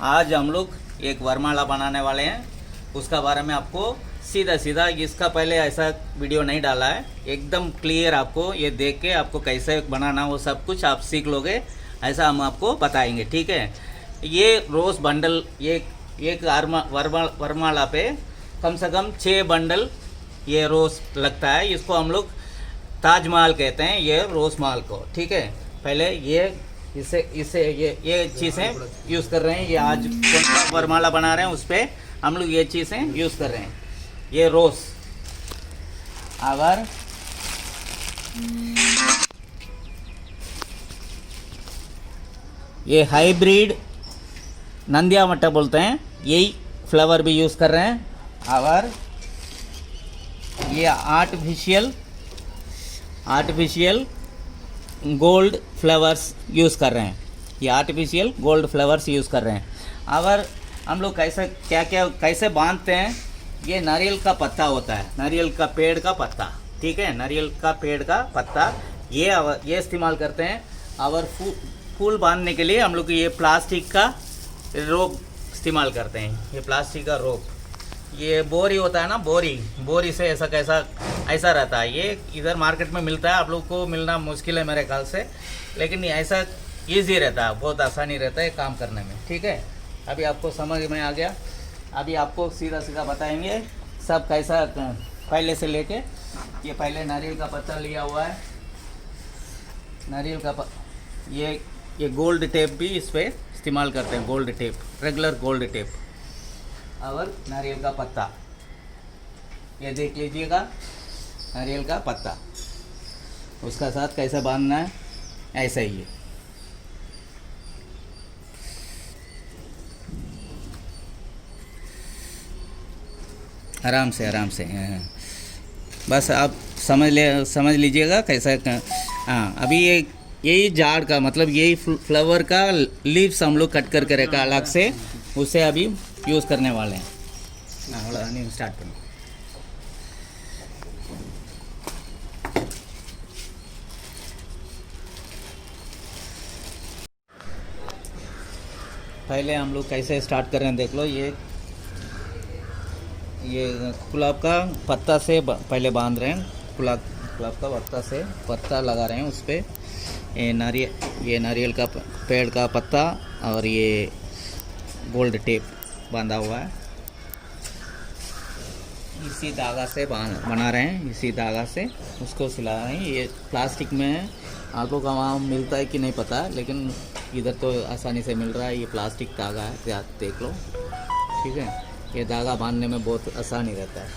आज हम लोग एक वरमाला बनाने वाले हैं, उसका बारे में आपको सीधा सीधा, इसका पहले ऐसा वीडियो नहीं डाला है, एकदम क्लियर आपको ये देख के आपको कैसे बनाना वो सब कुछ आप सीख लोगे, ऐसा हम आपको बताएंगे। ठीक है। ये रोज़ बंडल, एक वरमाला पे कम से कम 6 बंडल ये रोज़ लगता है। इसको हम लोग ताजमहल कहते हैं, ये रोज़ माल को। ठीक है। पहले ये इसे ये चीज़ें यूज़ कर रहे हैं। ये आज कौन सा वरमाला बना रहे हैं उस पर हम लोग ये चीज़ें यूज़ कर रहे हैं। ये रोज़ अगर ये हाइब्रिड नंदिया मट्टा बोलते हैं, यही फ्लावर भी यूज़ कर रहे हैं। और ये आर्टिफिशियल गोल्ड फ्लावर्स यूज़ कर रहे हैं। ये आर्टिफिशियल गोल्ड फ्लावर्स यूज़ कर रहे हैं। और हम लोग कैसे बांधते हैं, ये नारियल का पत्ता होता है, नारियल का पेड़ का पत्ता। ठीक है। नारियल का पेड़ का पत्ता ये इस्तेमाल करते हैं। और फूल बांधने के लिए हम लोग ये प्लास्टिक का रोप इस्तेमाल करते हैं। ये प्लास्टिक का रोप, ये बोरी होता है ना, बोरी से ऐसा रहता है। ये इधर मार्केट में मिलता है, आप लोग को मिलना मुश्किल है मेरे ख्याल से, लेकिन ऐसा ईजी रहता है, बहुत आसानी रहता है काम करने में। ठीक है। अभी आपको समझ में आ गया। अभी आपको सीधा सीधा बताएंगे सब कैसा, पहले से लेके। ये पहले नारियल का पत्ता लिया हुआ है, नारियल का ये गोल्ड टेप भी इस पर इस्तेमाल करते हैं, gold tape, regular gold tape. और नारियल का पत्ता, ये देख लीजिएगा, नारियल का पत्ता, उसका साथ कैसे बांधना है, ऐसा ही है। आराम से बस आप समझ लीजिएगा कैसा। हाँ, अभी यही झाड़ का मतलब यही फ्लावर का लीव्स हम लोग कट करके रखा अलग से, उसे अभी यूज़ करने वाले हैं। हाँ, स्टार्ट करो। पहले हम लोग कैसे स्टार्ट कर रहे हैं देख लो। ये गुलाब का पत्ता से पहले बांध रहे हैं, गुलाब का पत्ता से पत्ता लगा रहे हैं उस पर। ये नारियल का पेड़ का पत्ता और ये गोल्ड टेप बांधा हुआ है। इसी धागा से बना रहे हैं, इसी धागा से उसको सिला रहे हैं। ये प्लास्टिक में है, आपको का वहाँ मिलता है कि नहीं पता, लेकिन इधर तो आसानी से मिल रहा है। ये प्लास्टिक धागा है, देख लो। ठीक है। ये धागा बांधने में बहुत आसानी रहता है।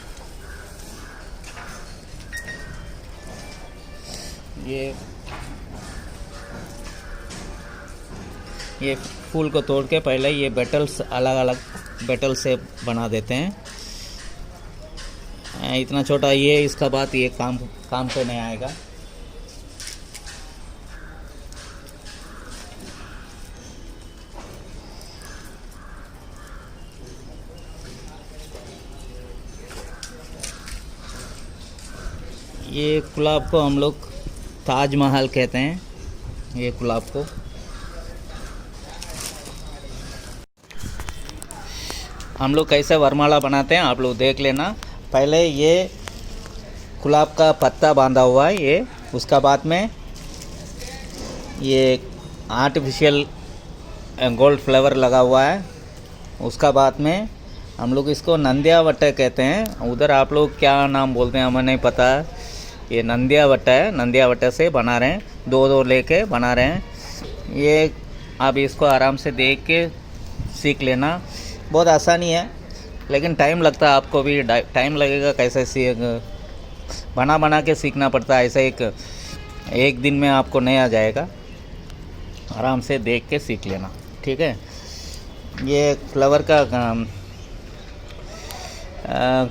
ये फूल को तोड़ के पहले ये बेटल्स अलग अलग बेटल से बना देते हैं। इतना छोटा ये, इसका बाद ये काम पे नहीं आएगा। ये गुलाब को हम लोग ताजमहल कहते हैं, ये गुलाब को। हम लोग कैसे वरमाला बनाते हैं आप लोग देख लेना। पहले ये गुलाब का पत्ता बांधा हुआ है ये, उसका बाद में ये आर्टिफिशियल गोल्ड फ्लावर लगा हुआ है, उसका बाद में हम लोग इसको नंदिया वट्टा कहते हैं। उधर आप लोग क्या नाम बोलते हैं हमें नहीं पता। ये नंदिया वट्टा है, नंदिया वट्टा से बना रहे हैं, दो लेके बना रहे हैं। ये आप इसको आराम से देख के सीख लेना, बहुत आसानी है, लेकिन टाइम लगता है, आपको भी टाइम लगेगा। कैसे बना के सीखना पड़ता है, ऐसे एक दिन में आपको नहीं आ जाएगा। आराम से देख के सीख लेना। ठीक है। ये फ्लावर का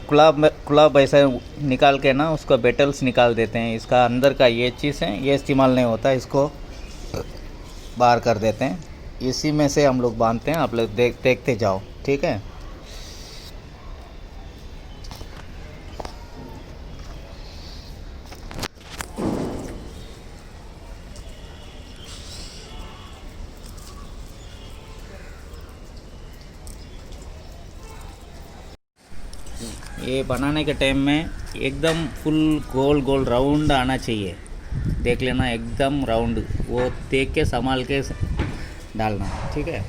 गुलाब ऐसा निकाल के ना, उसको बेटल्स निकाल देते हैं। इसका अंदर का ये चीज़ है, ये इस्तेमाल नहीं होता, इसको बाहर कर देते हैं। इसी में से हम लोग बांधते हैं, आप लोग देखते जाओ। ठीक है। ये बनाने के टाइम में एकदम फुल गोल गोल राउंड आना चाहिए, देख लेना एकदम राउंड, वो देख के संभाल के डालना, ठीक है।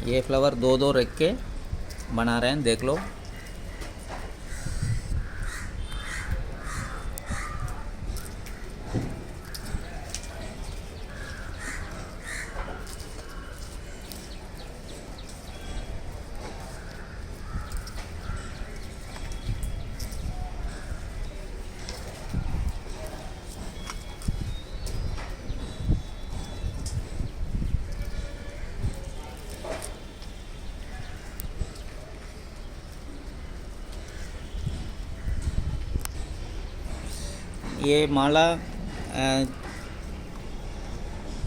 ये फ्लावर दो दो रख के बना रहे हैं, देख लो। ये माला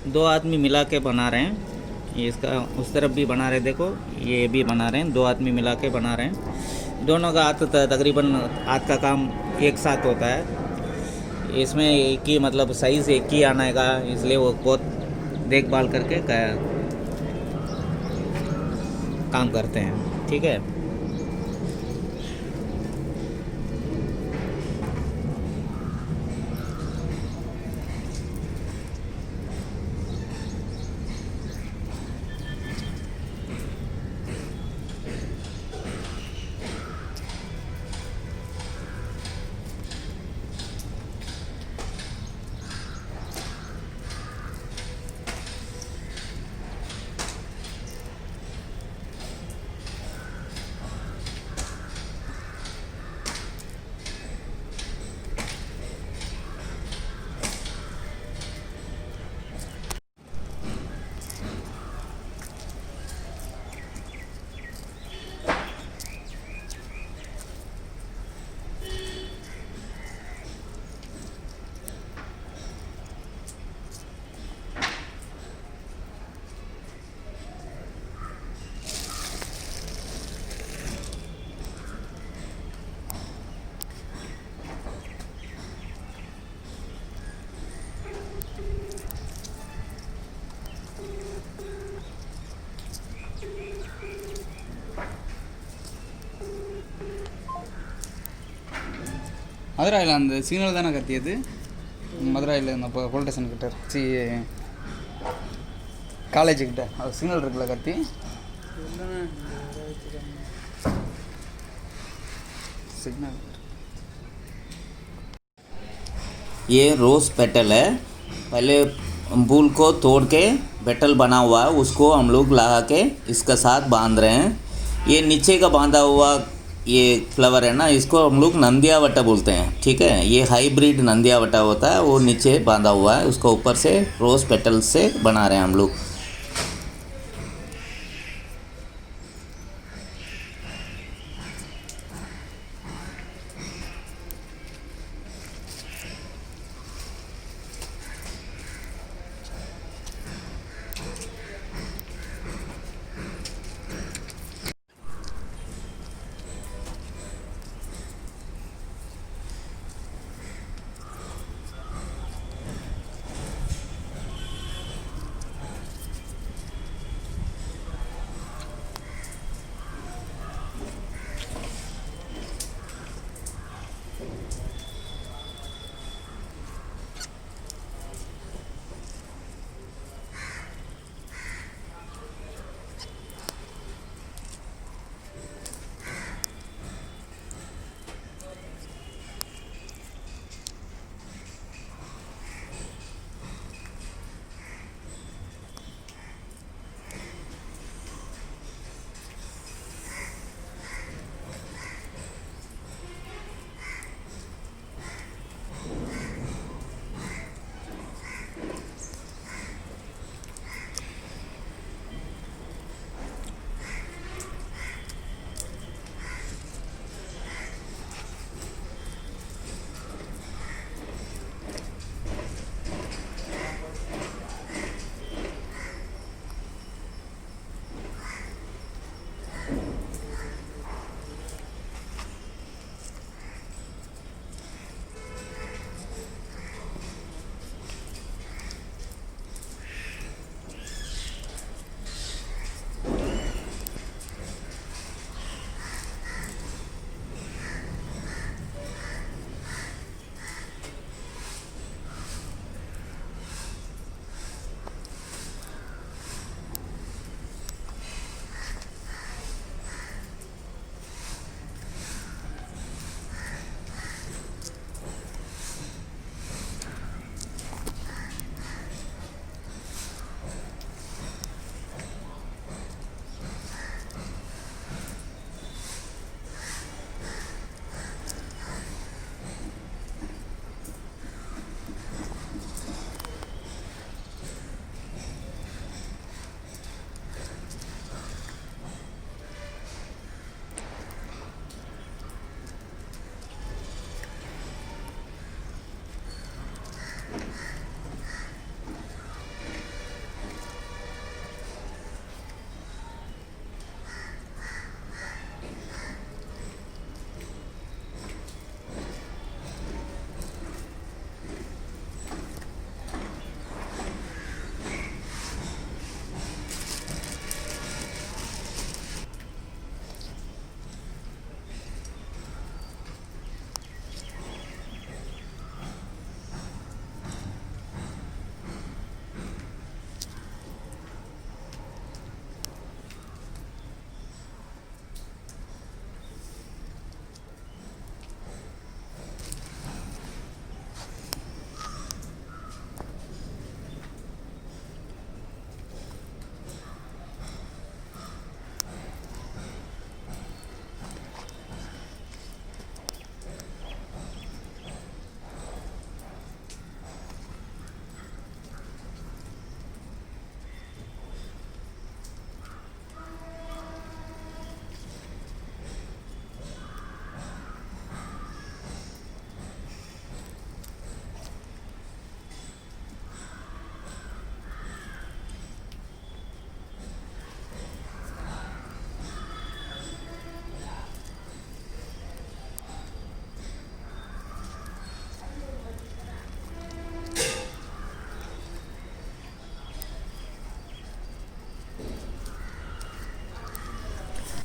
दो आदमी मिला के बना रहे हैं, ये इसका उस तरफ भी बना रहे, देखो ये भी बना रहे हैं, दो आदमी मिला के बना रहे हैं। दोनों का हाथ तकरीबन हाथ का काम एक साथ होता है, इसमें एक ही मतलब साइज़ एक ही आना का, इसलिए वो बहुत देखभाल करके काम करते हैं, ठीक है। மதுராயில் அந்த சிக்னல் தானே கத்தியது, மதுராயில் இந்த போலீஸ் ஸ்டேஷன் கிட்ட காலேஜ் கிட்ட அது சிக்னல் இருக்குல்ல கத்தி सिग्नल। ये रोज़ पेटल है, पहले फूल को तोड़ के पेटल बना हुआ है, उसको हम लोग लगा के इसका साथ बांध रहे हैं। ये नीचे का बांधा हुआ ये फ्लावर है ना, इसको हम लोग नंदियावटा बोलते हैं, ठीक है। ये हाइब्रिड नंदियावटा होता है, वो नीचे बांधा हुआ है, उसको ऊपर से रोज़ पेटल से बना रहे हैं हम लोग।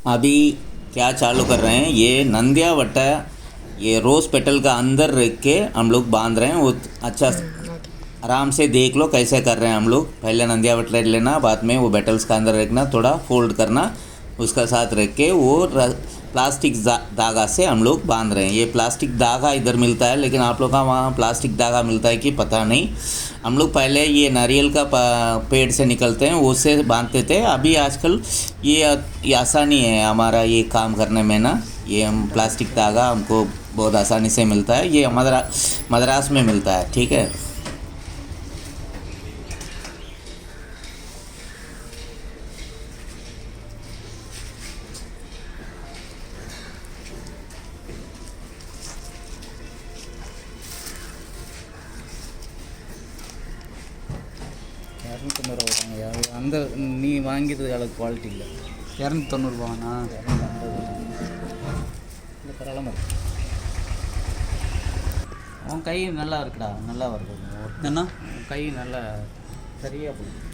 अभी क्या चालू कर रहे हैं, ये नंदिया वट्टा ये रोज़ पेटल का अंदर रख के हम लोग बांध रहे हैं। वो अच्छा आराम से देख लो कैसे कर रहे हैं हम लोग। पहले नंदिया वट्टा लेना, बाद में वो बेटल्स का अंदर रखना, थोड़ा फोल्ड करना, उसका साथ रख के वो प्लास्टिक धागा से हम लोग बांध रहे हैं। ये प्लास्टिक धागा इधर मिलता है, लेकिन आप लोग का वहाँ प्लास्टिक धागा मिलता है कि पता नहीं। हम लोग पहले ये नारियल का पेड़ से निकलते हैं, उससे बांधते थे। अभी आजकल ये आसानी है हमारा ये काम करने में ना। ये हम प्लास्टिक धागा हमको बहुत आसानी से मिलता है। ये मद्रास में मिलता है, ठीक है। அந்த நீ வாங்கியது அளவுக்கு குவாலிட்டி இல்லை. 290 ரூபாண்ணா. இல்லை பரவாயில்ல. உன் கை நல்லா இருக்குடா, நல்லா வருது. என்ன கை நல்லா சரியாக போகுது.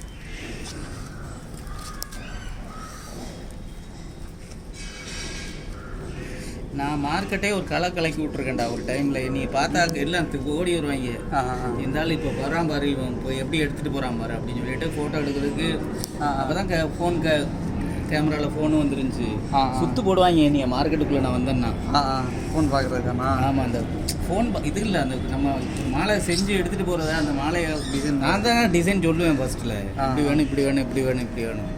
நான் மார்க்கெட்டே ஒரு கலக்கி விட்ருக்கேன்டா ஒரு டைமில். நீ பார்த்தா எல்லாம் ஓடி வருவாங்க. இருந்தாலும் இப்போ போகிறான் பாரு, இவன் போய் எப்படி எடுத்துகிட்டு போகிறான் பாரு அப்படின்னு சொல்லிட்டு ஃபோட்டோ எடுக்கிறதுக்கு. அப்போ தான் ஃபோன் கேமராவில் ஃபோனும் வந்துருந்துச்சு. சுற்று போடுவாங்க நீ மார்க்கெட்டுக்குள்ளே நான் வந்தேன்னா. ஃபோன் பார்க்குறதுக்காண்ணா. ஆமாம், அந்த ஃபோன் இது இல்லை, அந்த நம்ம மாலை செஞ்சு எடுத்துகிட்டு போகிறத அந்த மாலையை டிசைன் நான் தான் டிசைன் சொல்லுவேன் ஃபஸ்ட்டில். இப்படி வேணும், இப்படி வேணும், இப்படி வேணும், இப்படி வேணும்.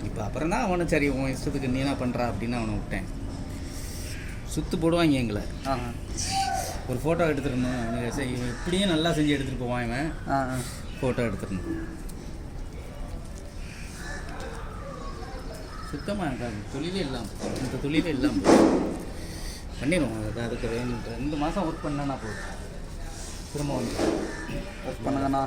இப்போ அப்புறம் தான் அவனை சரி உன் இஷ்டத்துக்கு நீ என்ன பண்ணுறா அப்படின்னு அவனை விட்டேன். சுற்று போடுவாங்க எங்களை. ஒரு ஃபோட்டோ எடுத்துடணும் அவனுக்கு. சரி எப்படியும் நல்லா செஞ்சு எடுத்துகிட்டு போவான் இவன். ஃபோட்டோ எடுத்துடணும். சுத்தமாக தொழிலே இல்லாமல், இந்த தொழிலே இல்லாமல் பண்ணிடுவோம். அதுக்கு 2 மாதம் ஒர்க் பண்ணேன்னா போதும், திரும்ப வந்து ஒர்க் பண்ணுங்கண்ணா.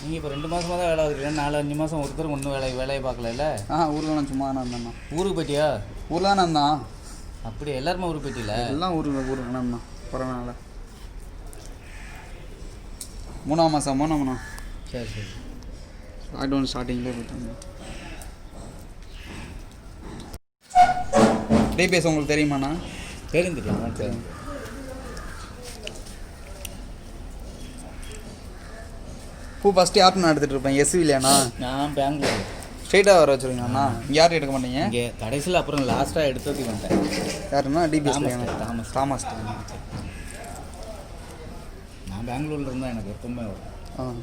நீங்கள் இப்போ 2 மாதமாக தான் வேலை ஆகுது. 4-5 மாதம் ஒருத்தர் ஒன்றும் வேலையை பார்க்கல. ஊரில் நான் சும்மா தானே இருந்தேண்ணா. ஊருக்கு போயிட்டியா? ஊரில் தானே இருந்தான். அப்படியே எல்லாருமே ஊருக்கு போயிட்டில? எல்லாம் ஊருக்கு இருந்தான். கொரோனாவில் 3ஆம் மாதம்ண்ணா. சரி சரி. லாக்டவுன் ஸ்டார்டிங்லேயே போயிட்டாங்க. டிபிஎஸ் உங்களுக்கு தெரியுமாண்ணா? தெரிஞ்சுக்கலாம். தெரியும். பூ ஃபஸ்ட்டு யார்ட்டு நான் எடுத்துகிட்டு இருப்பேன்? எஸ்விலையாண்ணா? நான் பெங்களூர். ஸ்ட்ரெயிட்டாக வர வச்சுருங்கண்ணா. யாரும் எடுக்க மாட்டீங்க? இங்கே கடைசியில் அப்புறம் லாஸ்ட்டாக எடுத்தது வந்துட்டேன். யாருன்னா? டிபிஎஸ் தாமஸ். நான் பெங்களூரில் இருந்தால் எனக்கு எப்பவுமே வரும்.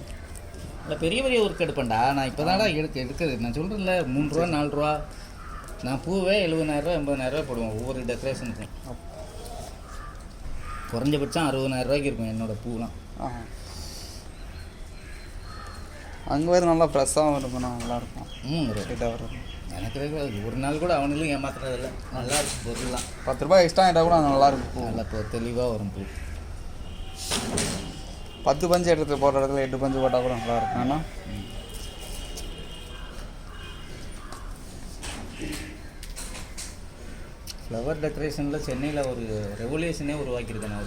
இல்லை பெரிய பெரிய ஒர்க் எடுப்பேன்டா. நான் இப்போ தான்டா எடுக்குது. நான் சொல்கிறேன்ல 3 ரூபா 4 ரூபா. நான் பூவே 70,000 80,000 போடுவேன் ஒவ்வொரு டெக்கரேஷனுக்கும். குறைஞ்சபட்சம் 60,000 ரூபாய்க்கு இருக்கும் என்னோடய பூலாம். அங்கே வேறு நல்லா ஃப்ரெஷ்ஷாகவும் இருக்கணும், நல்லாயிருக்கும் ம் ஸ்ட்ரெயிட்டாக வர்றது. எனக்கு ஒரு நாள் கூட அவனுங்களும் ஏமாத்துறதில்ல, நல்லா இருக்கும் பொருள்லாம். 10 ரூபாய் எக்ஸ்ட்ரா ஆகிட்டா கூட அது நல்லாயிருக்கும். நல்லா தெளிவாக வரும் பூ. 10 பஞ்சு எடுத்து போடுற இடத்துல 8 பஞ்சு போட்டால் கூட நல்லாயிருக்கும். ஆனால் ஃப்ளவர் டெக்கரேஷனில் சென்னையில் ஒரு ரெவல்யூஷனே உருவாக்கியிருக்கேன் நான்.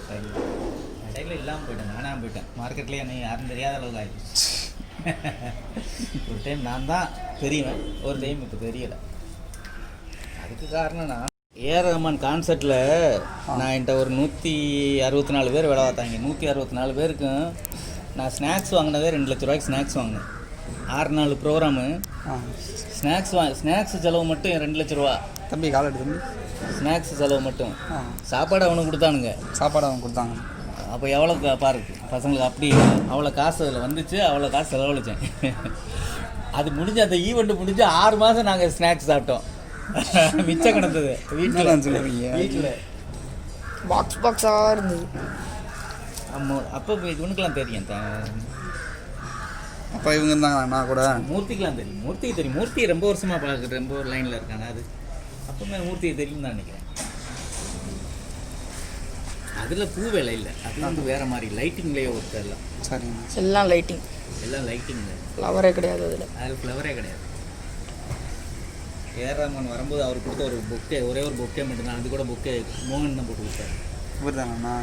ஒரு டைமில் இல்லாமல் போயிட்டேன், நானாக போயிட்டேன். மார்க்கெட்லேயே என்னை யாரும் தெரியாத அளவுக்கு ஆகிடுச்சு. ஒரு டைம் நான் தான் தெரியுவேன், ஒரு டைம் இப்போ தெரியலை. அதுக்கு காரணம் நான் ஏஆர் ரஹ்மான் கான்சர்ட்டில் நான் என்கிட்ட ஒரு 164 பேர் வேலை பார்த்தாங்க. 164 பேருக்கும் நான் ஸ்நாக்ஸ் வாங்கினதே 2 லட்ச ரூபாய்க்கு ஸ்நாக்ஸ் வாங்கினேன். 6 நாள் ப்ரோக்ராமு. ஸ்நாக்ஸ் செலவு மட்டும் 2 லட்ச ரூபா. தம்பி காலடி தம்பி, ஸ்நாக்ஸ் செலவு மட்டும். சாப்பாடு அவனுக்கு கொடுத்தானுங்க, சாப்பாடு அவங்க கொடுத்தாங்க. அப்போ எவ்வளோ பாரு பசங்களுக்கு அப்படி அவ்வளோ காசு அதில் வந்துச்சு, அவ்வளோ காசு செலவழித்தேன். அது முடிஞ்சு அந்த ஈவெண்ட்டு முடிஞ்சு 6 மாதம் நாங்கள் ஸ்நாக்ஸ் சாப்பிட்டோம். மிச்சம் கிடந்தது வீட்டில். வீட்டில் பாக்ஸாக இருந்தது. ஆமாம், அப்போ இவனுக்கெல்லாம் தெரியும். அப்போ இவங்க இருந்தாங்க கூட. மூர்த்திக்கெலாம் தெரியும், மூர்த்திக்கு தெரியும். மூர்த்தி ரொம்ப வருஷமாக பார்க்குறது, ரொம்ப ஒரு லைனில் இருக்கானே. அது அப்போமே மூர்த்திக்கு தெரியும் தான் நினைக்கிறேன். அதில் பூ வேலை இல்லை, அது வந்து வேறு மாதிரி லைட்டிங்லேயே ஒருத்தர் எல்லாம். சரிங்க, எல்லாம் லைட்டிங், எல்லாம் லைட்டிங். ஃப்ளவரே கிடையாது அதில். அதில் ஃப்ளவரே கிடையாது. ஏஆர் ரஹ்மான் வரும்போது அவர் கொடுத்த ஒரு பொக்கே, ஒரே ஒரு பொக்கே மட்டும்தான். அது கூட பொக்கே மோகன் தான் போட்டு கொடுத்தாரு. இவர் தானண்ணா?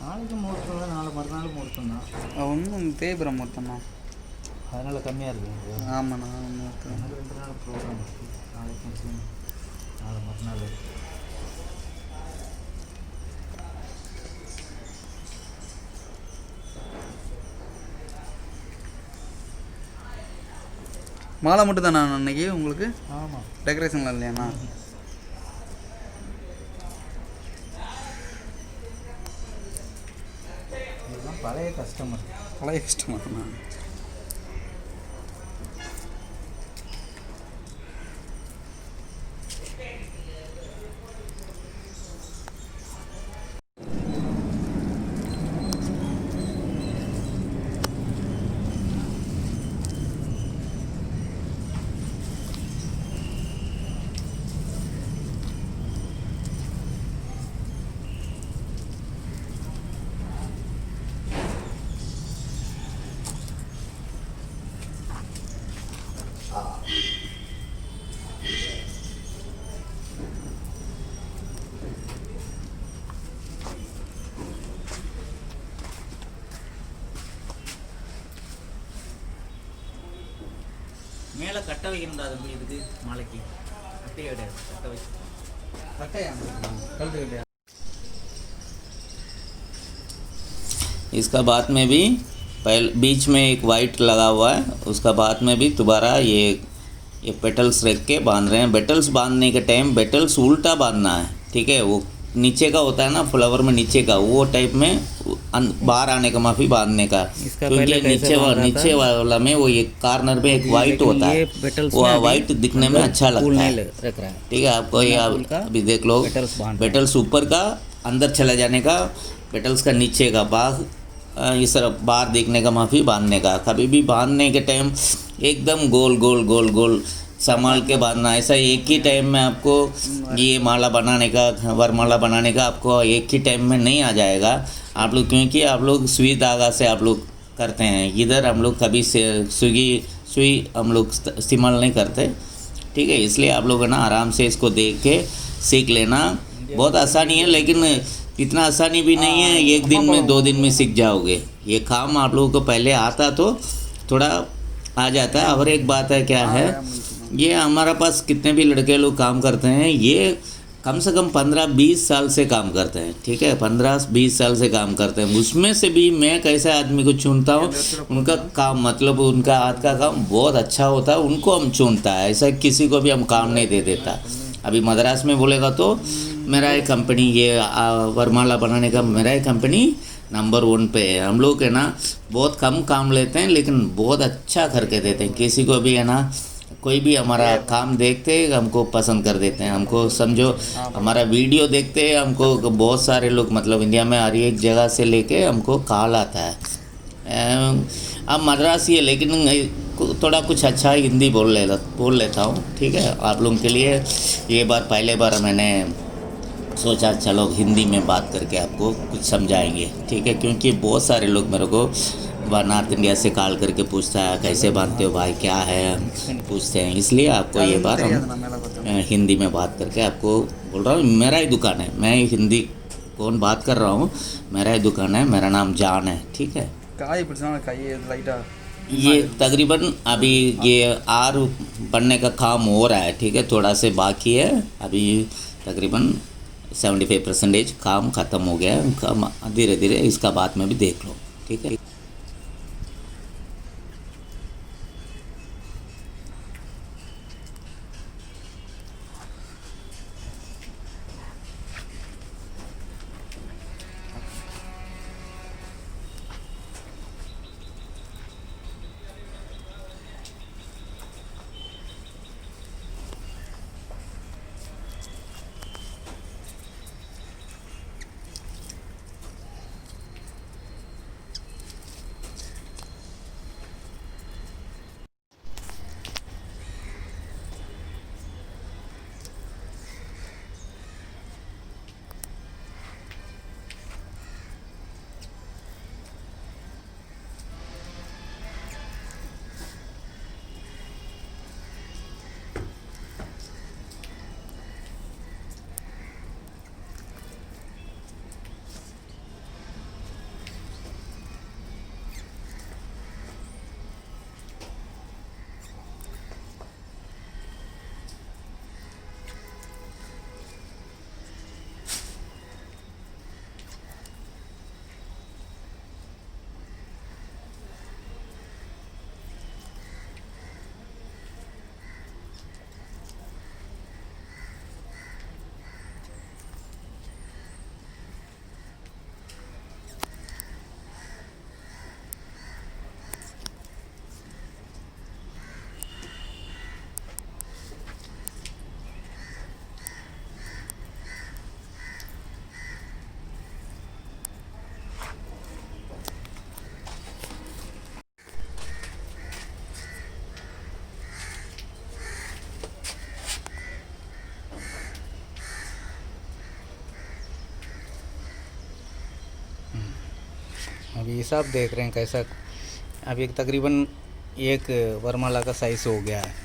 நாளைக்கு முகூர்த்தம் தான், நாளை மறுநாள் முகூர்த்தம் தான். ஒன்றும் தேய்பிரம் மொத்தம் தான், அதனால் கம்மியாக இருக்குது. ஆமாண்ணா. முகூர்த்தம் எனக்கு 2 நாள் ப்ரோக்ராம் இருக்குது. நாளைக்கு நாளை மறுநாள். மாலை மட்டும் தானே அன்னைக்கு உங்களுக்கு? ஆமாம், டெக்கரேஷன்லாம் இல்லையாண்ணா? இதெல்லாம் பழைய கஸ்டமர். பழைய கஸ்டமர்ண்ணா. மேலே கட்டை வைக்கணும்டா தம்பி. இதுக்கு மாலைக்கு கட்டையே கிடையாது, கட்டை வை. கட்டையா? கழுத்து கட்டையா? इसका बाद में भी पहले बीच में एक वाइट लगा हुआ है, उसका बाद में भी दोबारा ये पेटल्स रख के बांध रहे हैं। पेटल्स बांधने के टाइम पेटल्स उल्टा बांधना है, ठीक है। वो नीचे का होता है ना फ्लावर में नीचे का, वो टाइप में बाहर आने का माफी बांधने का, इसका क्योंकि पहले कैसे नीचे बांध रहा नीचे था? वाला में वो एक कार्नर में एक वाइट लेकिन होता ये है, petals वो में अभी वाइट दिखने में अंदर अच्छा फूल लगता नहीं है, रख रहा है। ठीक है। आपको ये बिना फूल का अभी देख लो, petals बांध रहा है। पेटल्स ऊपर का अंदर चला जाने का, पेटल्स का नीचे का बाग इस तरह बाहर देखने का माफी बांधने का। कभी भी बांधने के टाइम एकदम गोल गोल गोल गोल संभाल के बांधना। ऐसा एक ही टाइम में आपको ये माला बनाने का, वरमाला बनाने का आपको एक ही टाइम में नहीं आ जाएगा आप लोग, क्योंकि आप लोग सुई धागा से आप लोग करते हैं। इधर हम लोग कभी से सुई हम लोग इस्तेमाल नहीं करते, ठीक है। इसलिए आप लोग है ना आराम से इसको देख के सीख लेना। बहुत आसानी है, लेकिन इतना आसानी भी नहीं है, एक दिन में 2 दिन में सीख जाओगे। ये काम आप लोगों को पहले आता तो थोड़ा आ जाता है। और एक बात है क्या है, ये हमारा पास कितने भी लड़के लोग काम करते हैं, ये कम से कम 15-20 साल से काम करते हैं, ठीक है। 15-20 साल से काम करते हैं। उसमें से भी मैं कैसे आदमी को चुनता हूँ, उनका काम मतलब उनका हाथ का काम बहुत अच्छा होता है, उनको हम चुनता है। ऐसा किसी को भी हम काम नहीं दे देता। अभी मद्रास में बोलेगा तो मेरा एक कंपनी, ये वरमाला बनाने का मेरा एक कंपनी नंबर 1 पे है। हम लोग है ना बहुत कम काम लेते हैं, लेकिन बहुत अच्छा करके देते हैं। किसी को भी है ना, कोई भी हमारा काम देखते हमको पसंद कर देते हैं। हमको समझो हमारा वीडियो देखते हमको बहुत सारे लोग, मतलब इंडिया में हर एक जगह से लेके हमको कॉल आता है। अब मद्रासी है, लेकिन थोड़ा कुछ अच्छा हिंदी बोल लेता हूँ, ठीक है। आप लोगों के लिए ये पहले बार मैंने सोचा चलो हिंदी में बात करके आपको कुछ समझाएंगे, ठीक है। क्योंकि बहुत सारे लोग मेरे को नॉर्थ इंडिया से कॉल करके पूछता है कैसे बांधते हो भाई, क्या है पूछते हैं। इसलिए आपको ये बार हम हिंदी में बात करके आपको बोल रहा हूँ। मेरा ही दुकान है, मैं हिंदी कौन बात कर रहा हूँ, मेरा ही दुकान है, मेरा नाम जान है, ठीक है। ये तकरीबन अभी ये आर बनने का काम हो रहा है, ठीक है। थोड़ा से बाकी है, अभी तकरीबन 75% काम ख़त्म हो गया है। धीरे धीरे इसका बाद में भी देख लो, ठीक है। अभी हिसाब देख रहे हैं कैसा। अभी एक तकरीबन एक वरमाला का साइज़ हो गया है।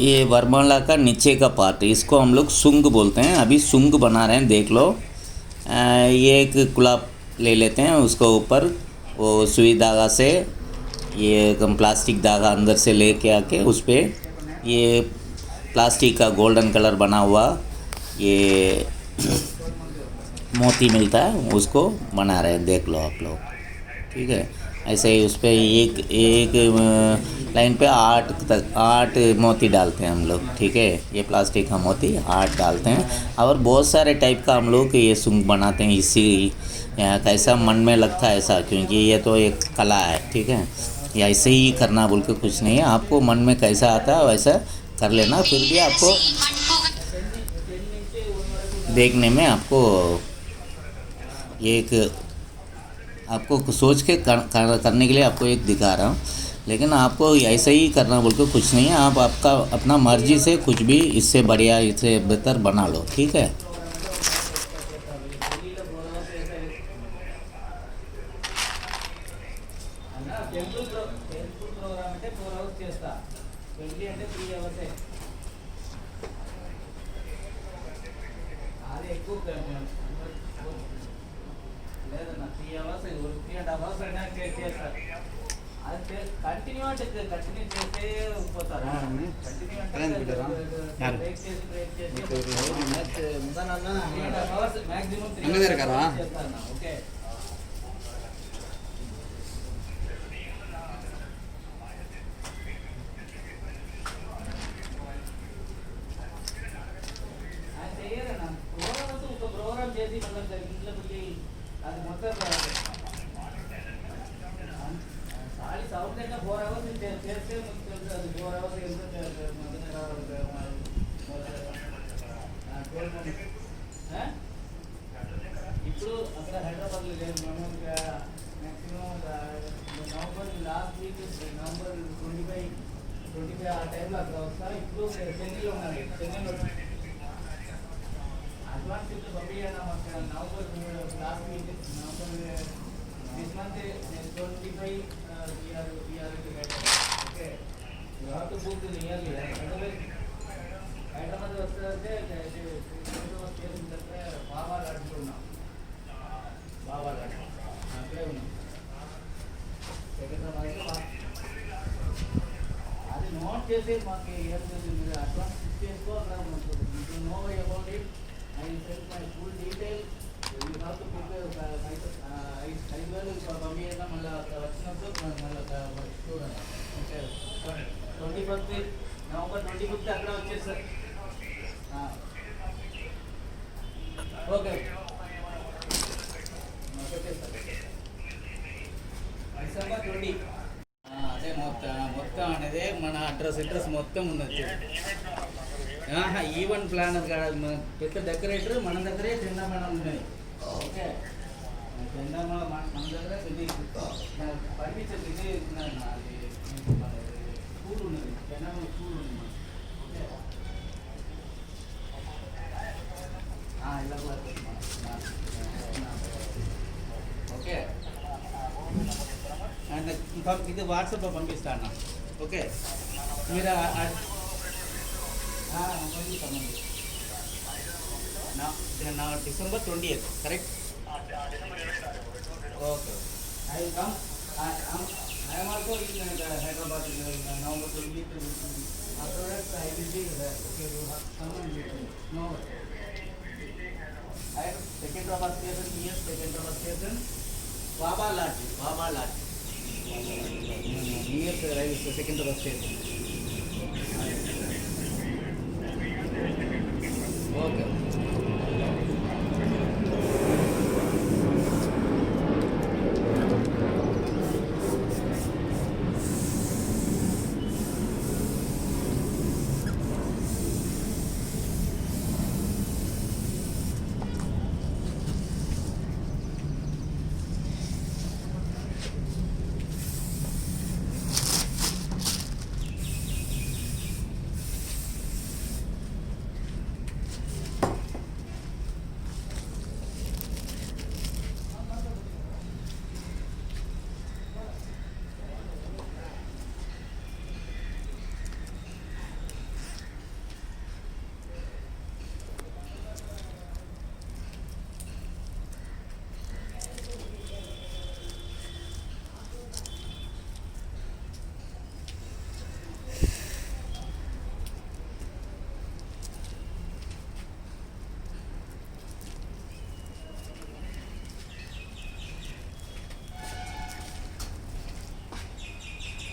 ये वरमाला का नीचे का पार्ट, इसको हम लोग सुंग बोलते हैं। अभी सुंग बना रहे हैं, देख लो। ये एक गुलाब ले लेते हैं, उसको ऊपर वो सुई धागा से ये प्लास्टिक धागा अंदर से लेके आके उस पर ये प्लास्टिक का गोल्डन कलर बना हुआ ये मोती मिलता है, उसको बना रहे हैं, देख लो आप लोग। ठीक है, ऐसे ही उस पर एक एक लाइन पे 8 मोती डालते हैं हम लोग। ठीक है, ये प्लास्टिक का मोती 8 डालते हैं। और बहुत सारे टाइप का हम लोग ये सुंग बनाते हैं। इसी कैसा मन में लगता है ऐसा, क्योंकि ये तो एक कला है। ठीक है, ये ऐसे ही करना बोल के कुछ नहीं है, आपको मन में कैसा आता है वैसा कर लेना। फिर भी आपको देखने में आपको एक आपको सोच के करने के लिए आपको एक दिखा रहा हूँ, लेकिन आपको ऐसे ही करना बोल के कुछ नहीं है। आप आपका अपना मर्जी से कुछ भी इससे बढ़िया इससे बेहतर बना लो। ठीक है, அங்கதான் இருக்காரா? ఇప్పుడు అక్కడ హైదరాబాద్లో లేదు, maximum November last week November 25 ఆ టైంలో అక్కడ వస్తా. ఇప్పుడు చెన్నైలో ఉన్నారు, చెన్నైలో అడ్వాన్స్ ఇప్పుడు పంపించాను మాకు. November last week November this month 25 okay. You have to book nearly Hyderabad వస్తుందంటే బాబా లాడ్లో ఉన్నాం. బాబా లాడ్ అక్కడే ఉన్నాం. అది నోట్ చేసి మాకు ఏం మీరు అడ్వాన్స్ బుక్ చేసుకో. అక్కడ you know about it. I send my full detail. You have to pick 5,000 పంపించేద్దాం. మళ్ళీ వచ్చినప్పుడు మళ్ళీ చూడండి. ఓకే, 25 నవంబర్ 25 అక్కడ వచ్చేసారు. ఓకే, డిసెంబర్ 20 అదే మొత్తం అనేది మన అడ్రస్ మొత్తం ఉన్నది. ఈవెంట్ ప్లానర్ కాదు, పెద్ద డెకరేటర్ మన దగ్గరే చిన్న మేడం ఉన్నాయి. ఓకే, చిన్న మన దగ్గర పంపించండి. ఇది స్కూల్ ఉన్నది, చిన్న స్కూల్ ఉంది. ఓకే, అండ్ ఇది వాట్సాప్లో పంపిస్తాను. ఓకే, మీరు నా December 20th correct? Okay, I will come. I am also in Hyderabad in November 20th. After that I will be there. Okay, you have someone with me. No. I have Secunderabad station, yes, Secunderabad station. Baba Lodge. Near the railway station, Secunderabad station. Okay.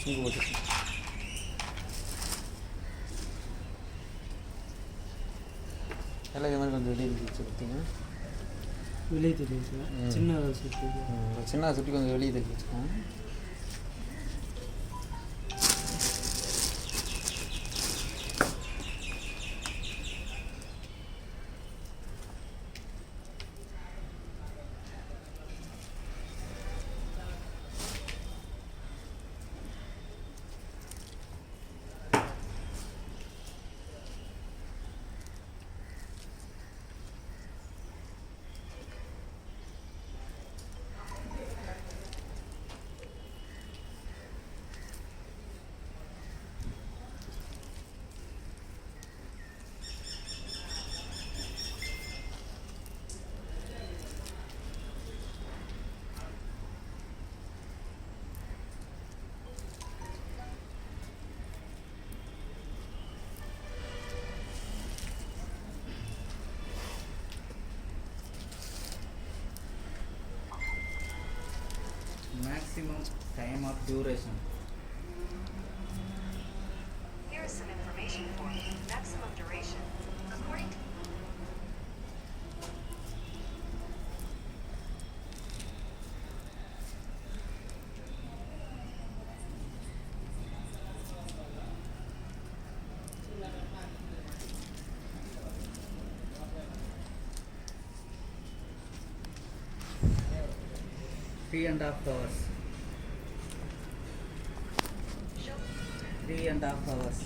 இங்கே போட்டுருக்கேன். எல்லாம் இது மாதிரி கொஞ்சம் வெளியே தூக்கி வச்சுருக்கீங்க. வெளியே தெரியுது சின்ன சுற்றி சின்ன சுட்டி கொஞ்சம் வெளியே தூக்கி வச்சுக்கோங்க. maximum time of duration. Here is some information for maximum duration. According to Three and a half hours. 3.5 hours.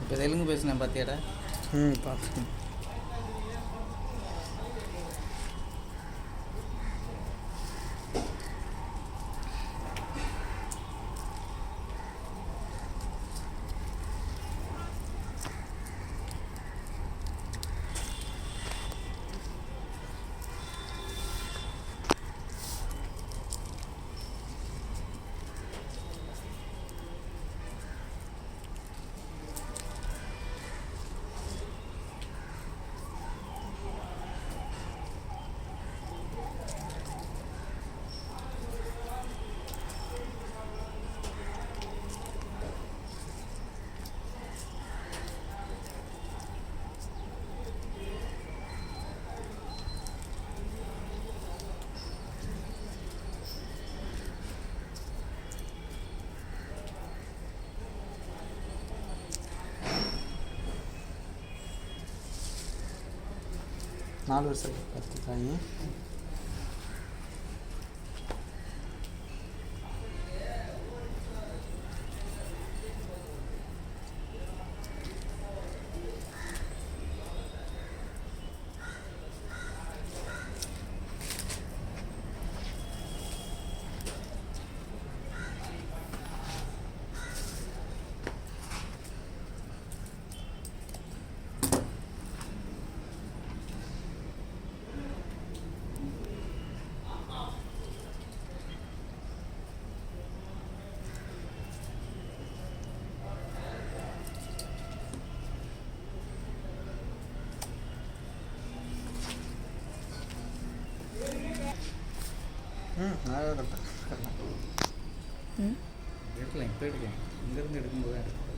இப்போ தெலுங்கு பேசினேன் பார்த்தியாடா? பார்த்துக்கேன். 4 வருஷம் கற்றுக்காங்க. அழகாக கட்டலாம். எடுக்கலாம், இப்போ எடுக்கலாம். இங்கேருந்து எடுக்கும்போது தான் எடுக்கலாம்.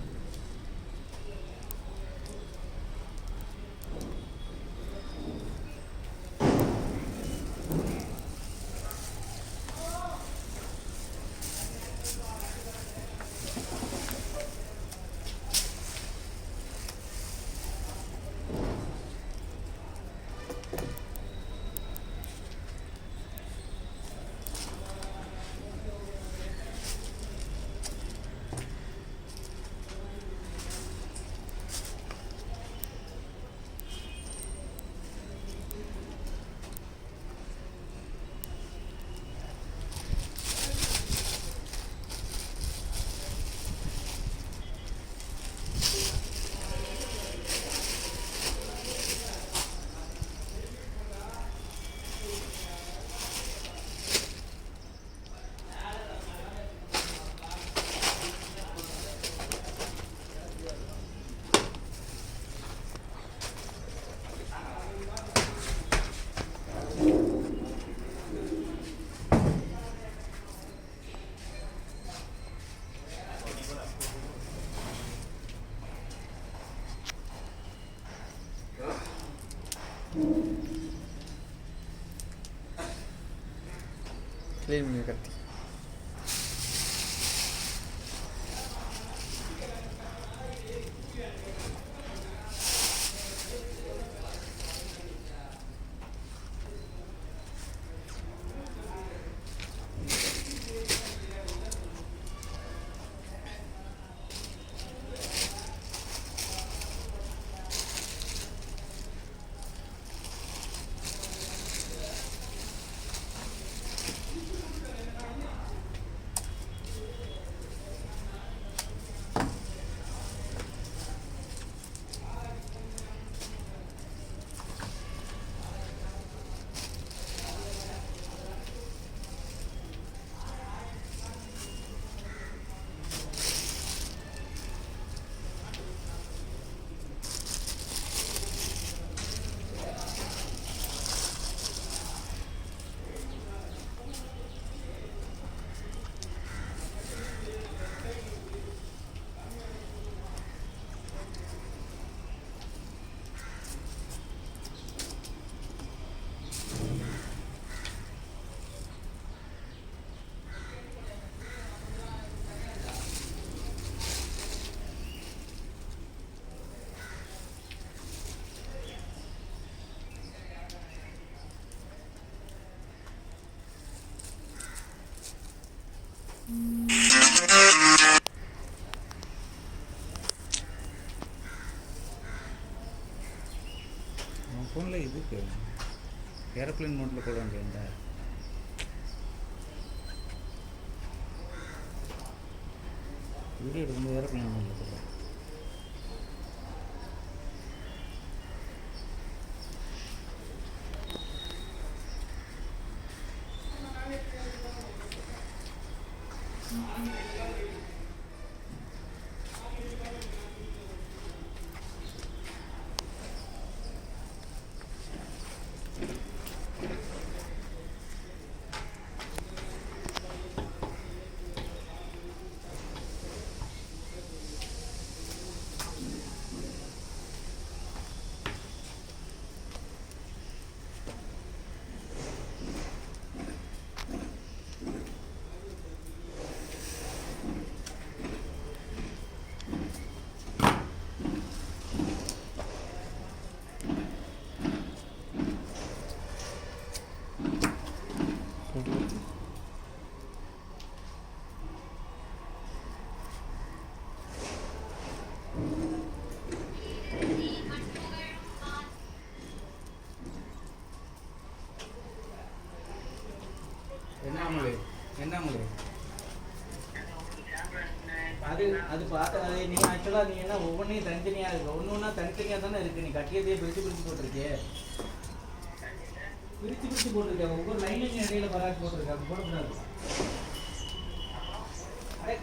க்ளீன் பண்ணி கத்தி. ஃபோனில் இதுக்கு ஏரோப்ளேன் மோட்டில் போட வேண்டியதா? வீடியோ எடுக்கும்போது ஏரோப்ளேன் மோட்டில் போடுறேன். என்ன முறை அது பார்த்து அது நீ ஆக்சுவலாக நீ என்ன ஒவ்வொன்றையும் தனித்தனியாக இருக்கு ஒன்று ஒன்றா தனித்தனியாக தானே இருக்குது நீ கட்டியதையே பிரித்து போட்டிருக்கே பிரித்து போட்டிருக்கேன் ஒவ்வொரு லைனுக்கும் இடையில பராக்கு போட்டிருக்கேன் அது போடக்கூடாது அடே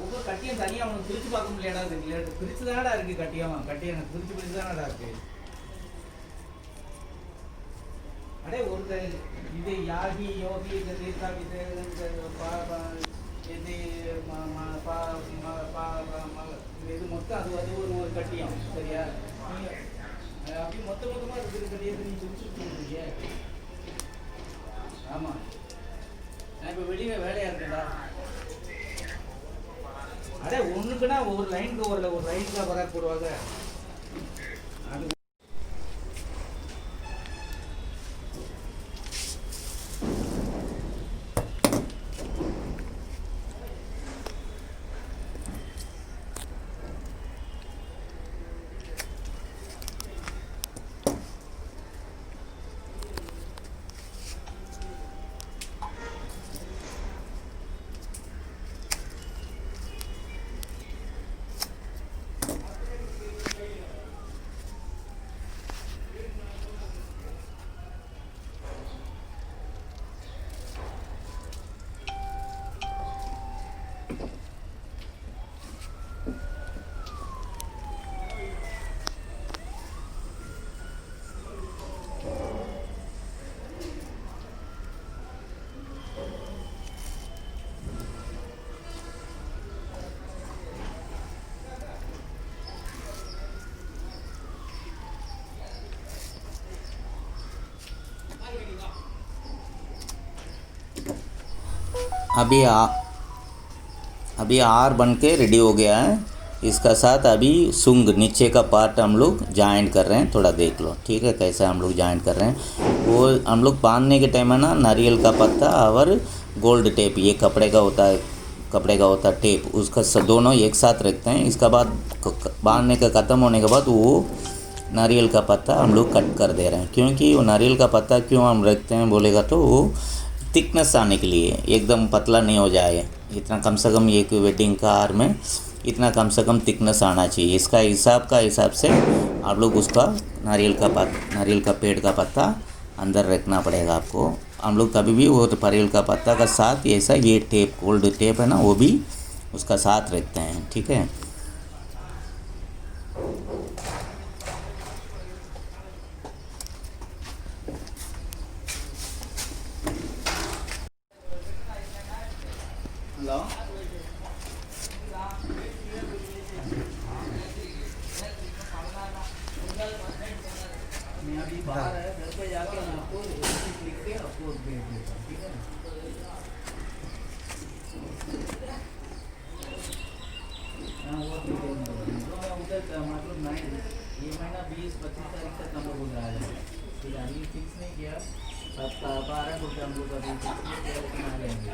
ஒவ்வொரு கட்டியம் தனியாக அவனுக்கு பிரித்து பார்க்க முடியாடா இருக்கு பிரித்து தானடா இருக்குது கட்டியம் எனக்கு பிரித்து தானடா இருக்குது अरे और इधे यागी योगी देवता इधे இது மொத்தம் அது ஒரு கட்டியம் சரியா அப்படி மொத்தமாக இருக்கிற கட்டியத்தை நீ பிரிச்சுருக்கீங்க ஆமாம் நான் இப்போ வெளியே வேலையாக இருக்கேன்டா அடே ஒன்றுக்குன்னா ஒரு லைனுக்கு ஒரு லைனுக்கு பராக் போடுவாங்க அது अभी आर बन के रेडी हो गया है। इसका साथ अभी सुंग नीचे का पार्ट हम लोग जॉइंट कर रहे हैं, थोड़ा देख लो ठीक है कैसे हम लोग जॉइंट कर रहे हैं। वो हम लोग बांधने के टाइम है ना नारियल का पत्ता और गोल्ड टेप, ये कपड़े का होता है टेप, उसका दोनों एक साथ रखते हैं। इसका बाद बांधने का ख़त्म होने के बाद वो नारियल का पत्ता हम लोग कट कर दे रहे हैं, क्योंकि वो नारियल का पत्ता क्यों हम रखते हैं बोलेगा तो वो थिकनेस आने के लिए, एकदम पतला नहीं हो जाए, इतना कम से कम एक वेडिंग का हार में इतना कम से कम थिकनेस आना चाहिए। इसका हिसाब से आप लोग उसका नारियल का पेड़ का पत्ता अंदर रखना पड़ेगा आपको। हम लोग कभी भी वो नारियल का पत्ता का साथ ऐसा ये टेप गोल्ड टेप है ना वो भी उसका साथ रखते हैं ठीक है। हेलो मैं अभी बाहर है, घर पे जाके मैं आपको लिख के आपको भेज देता हूँ ठीक है। हाँ वो ठीक है, उधर मतलब नहीं ये महीना 20-25 तारीख तक हम लोग उधर आ जाएंगे ठीक है। अभी फिक्स नहीं किया, सब 12 को हम लोग अभी फिक्स नहीं किया लेकिन आ जाएंगे।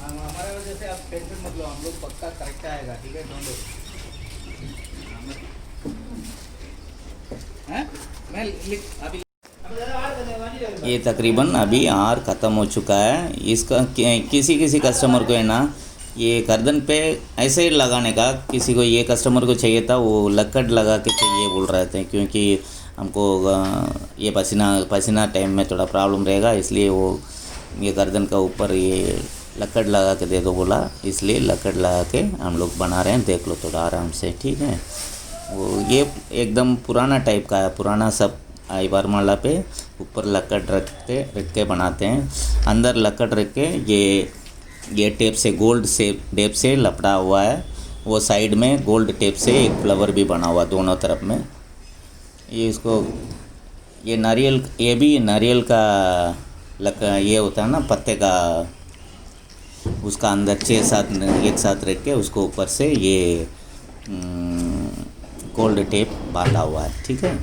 हमारे वजह से आप टेंशन मत लो, हम लोग पक्का करेक्ट आएगा ठीक है। Don't worry. मैं अभी ये तकरीबन अभी आर ख़त्म हो चुका है। इसका किसी कस्टमर को है ना ये गर्दन पे ऐसे ही लगाने का, किसी को ये कस्टमर को चाहिए था वो लक्कड़ लगा के चाहिए बोल रहे थे, क्योंकि हमको ये पसीना टाइम में थोड़ा प्रॉब्लम रहेगा, इसलिए वो ये गर्दन का ऊपर ये लक्कड़ लगा के दे दो बोला, इसलिए लक्कड़ लगा के हम लोग बना रहे हैं। देख लो थोड़ा आराम से ठीक है। वो ये एकदम पुराना टाइप का है, पुराना सब आई वरमाला पे ऊपर लक्कड़ रख के बनाते हैं, अंदर लक्कड़ रख के ये टेप से गोल्ड से टेप से लपड़ा हुआ है, वो साइड में गोल्ड टेप से एक फ्लावर भी बना हुआ दोनों तरफ में। ये इसको ये नारियल, ये भी नारियल का ये होता है ना पत्ते का, उसका अंदर 6-7 एक साथ रख के उसको ऊपर से ये गोल्ड टेप बांधा हुआ है, ठीक है।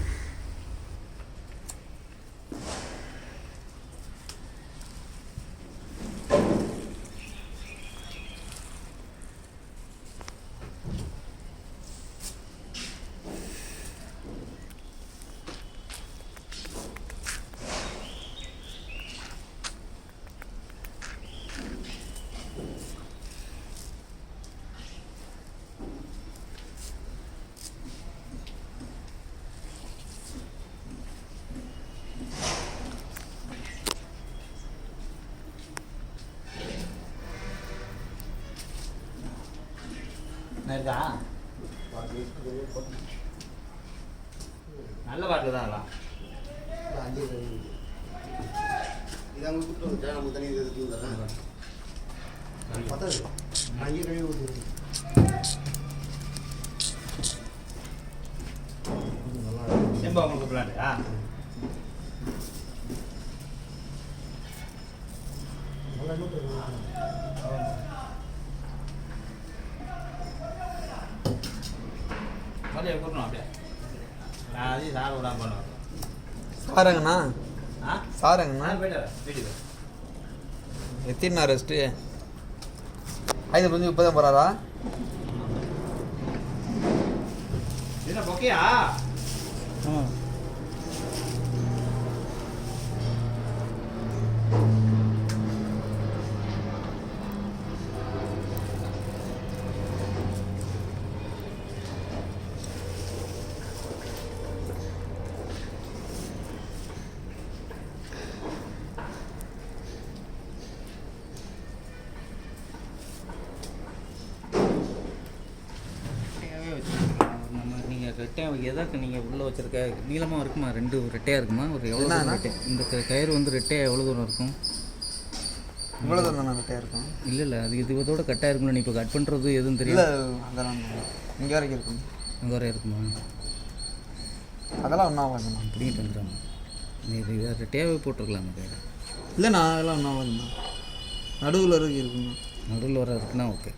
இருக்கா நல்ல பாட்டு தான் எல்லாம். செம்பா உங்களுக்கு பிளான்டா அப்படியே கூட்டணும் அப்படியே நான் அதையும் சார் விடாம பண்ணுவேன். சாரங்கண்ணா ஆ சாரங்கண்ணா போயிட்டு வீட்டுக்கு எத்தினா ரெஸ்ட்டு ஐந்து புரிஞ்சு இப்போ தான் போகிறாரா? என்ன பொக்கையா? நம்ம நீங்கள் ரெட்டையாக எதாக்கு நீங்கள் உள்ளே வச்சுருக்க நீளமாக இருக்குமா? ரெண்டு ரெட்டையாக இருக்குமா? ஒரு எவ்வளோ தூரம் ரெட்டை இந்த கயிறு வந்து ரெட்டையாக எவ்வளோ தூரம் இருக்கும்? இவ்வளோ தான் நான் கட்டாக இருக்கும். இல்லை இல்லை அது இது இதோட கட்டாக இருக்கும்ல. நீ இப்போ கட் பண்ணுறது எதுவும் தெரியல. இல்லை அதெல்லாம் இங்கே வரைக்கும் இருக்கும். அங்கே வரை இருக்குமா? அதெல்லாம் ஒன்றா வாங்கண்ணா. அப்படின்ட்டு வந்துடுறாங்க. நீ இது இதை ரெட்டையாகவே போட்டிருக்கலாமா கயிறு? இல்லைண்ணா அதெல்லாம் ஒன்றா வாங்கண்ணா. நடுவில் வரைக்கும் இருக்குண்ணா. நடுவில் வர இருக்குன்னா ஓகே.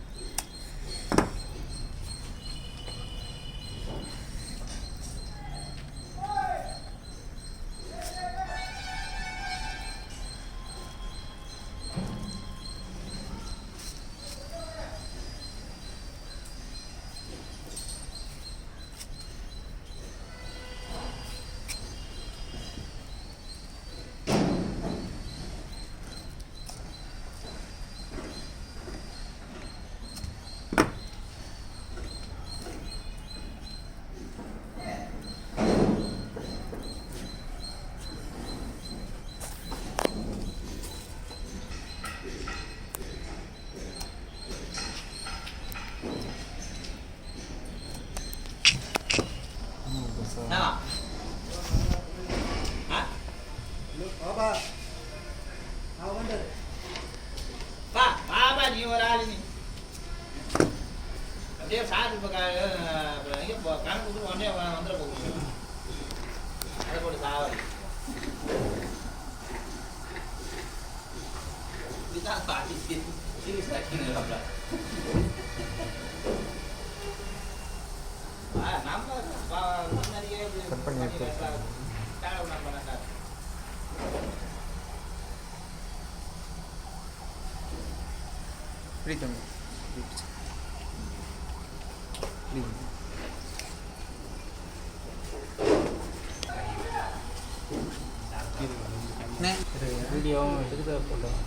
பாபா நீ ஒரு ஆளு நீ அப்படியே சார் இப்போ கணக்கு கொடுத்து உடனே வந்துட போகுது. அதை போட்டு சாவடி இதுதான் பாட்டி சீரியஸாக நம்ம முன்னாடியே பிடிக்கும் வீடியோவும் எடுத்து போட்டோம்.